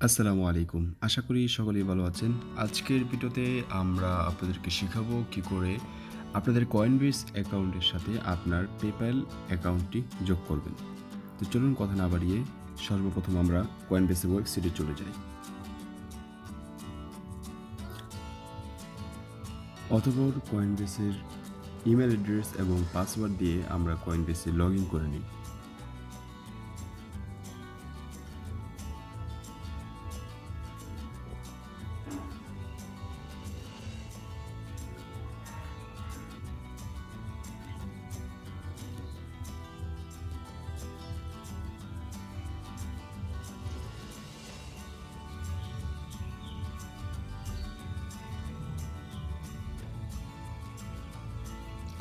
আসসালামু আলাইকুম। আশা করি সকলেই ভালো আছেন। আজকের ভিডিওতে আমরা আপনাদেরকে শিখাবো কি করে আপনাদের Coinbase অ্যাকাউন্টের সাথে আপনার PayPal অ্যাকাউন্টটি যোগ করবেন। তো চলুন কথা না বাড়িয়ে সর্বপ্রথম আমরা Coinbase এর ওয়েবসাইটে চলে যাই। অতঃপর Coinbase এর ইমেল অ্যাড্রেস এবং পাসওয়ার্ড দিয়ে আমরা Coinbase এ লগইন করে নিই।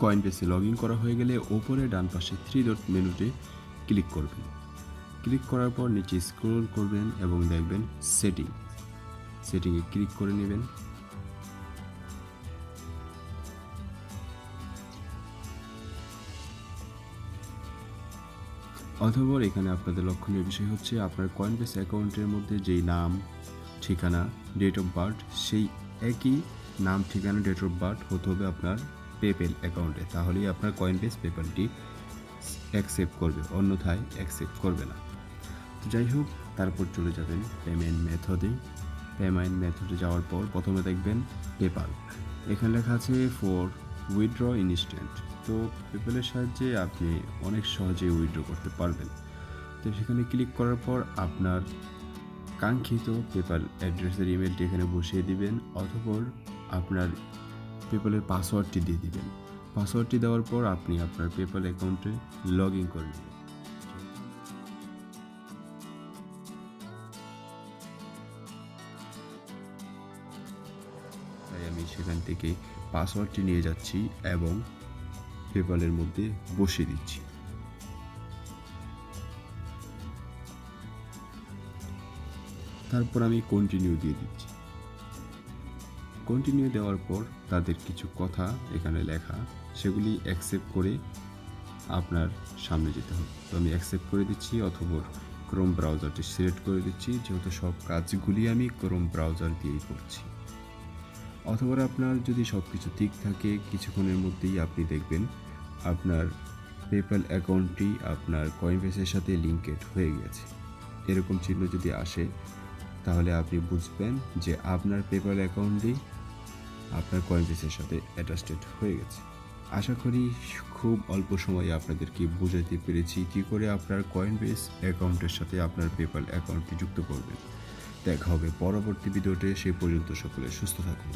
Coinbase লগইন করা হয়ে গেলে উপরে ডান পাশে 3 ডট মেনুতে ক্লিক করবেন। ক্লিক করার পর নিচে স্ক্রল করবেন এবং দেখবেন সেটিংয়ে ক্লিক করে নেবেন। অথবা এখানে আপনাদের লক্ষণীয় বিষয় হচ্ছে আপনার Coinbase অ্যাকাউন্টের মধ্যে যেই নাম, ঠিকানা, ডেট অফ বার্থ সেই একই নাম, ঠিকানা, ডেট অফ বার্থ হতে হবে আপনার PayPal অ্যাকাউন্টে। তাহলেই আপনার Coinbase পেপ্যালটি অ্যাকসেপ্ট করবে, অন্যথায় অ্যাকসেপ্ট করবে না। তো যাই হোক, তারপর চলে যাবেন পেমেন্ট মেথডে যাওয়ার পর প্রথমে দেখবেন পেপ্যাল। এখানে লেখা আছে ফর উইথড্র ইনস্ট্যান্ট। তো পেপ্যালের সাহায্যে আপনি অনেক সহজেই উইথড্র করতে পারবেন। তো সেখানে ক্লিক করার পর আপনার কাঙ্ক্ষিত পেপ্যাল অ্যাড্রেসের ইমেলটি এখানে বসিয়ে দিবেন, অতঃপর আপনার পেপ্যালের পাসওয়ার্ডটি দিয়ে দিবেন। পাসওয়ার্ডটি দেওয়ার পর আপনি আপনার পেপ্যাল অ্যাকাউন্টে লগ ইন করে নেবেন। তাই আমি সেখান থেকে পাসওয়ার্ডটি নিয়ে যাচ্ছি এবং পেপ্যালের মধ্যে বসিয়ে দিচ্ছি। তারপর আমি কন্টিনিউ দিয়ে দিচ্ছি। কন্টিনিউ দেওয়ার পর তাদের কিছু কথা এখানে লেখা, সেগুলি অ্যাকসেপ্ট করে আপনার সামনে যেতে হবে। তো আমি অ্যাকসেপ্ট করে দিচ্ছি, অথবা ক্রোম ব্রাউজারটি সিলেক্ট করে দিচ্ছি, যেহেতু সব কাজগুলি আমি ক্রোম ব্রাউজার দিয়েই করছি। অথবা আপনার যদি সব কিছু ঠিক থাকে, কিছুক্ষণের মধ্যেই আপনি দেখবেন আপনার পেপ্যাল অ্যাকাউন্টটি আপনার Coinbase-এর সাথে লিঙ্কেড হয়ে গেছে। এরকম চিহ্ন যদি আসে তাহলে আপনি বুঝবেন যে আপনার পেপ্যাল অ্যাকাউন্টটি আপনার Coinbase-এর সাথে অ্যাটাচড হয়ে গেছে। আশা করি খুব অল্প সময়ে আপনাদেরকে বোঝাতে পেরেছি কী করে আপনার Coinbase অ্যাকাউন্টের সাথে আপনার পেপ্যাল অ্যাকাউন্টটি যুক্ত করবেন। দেখা হবে পরবর্তী ভিডিওতে। সেই পর্যন্ত সকলে সুস্থ থাকুন।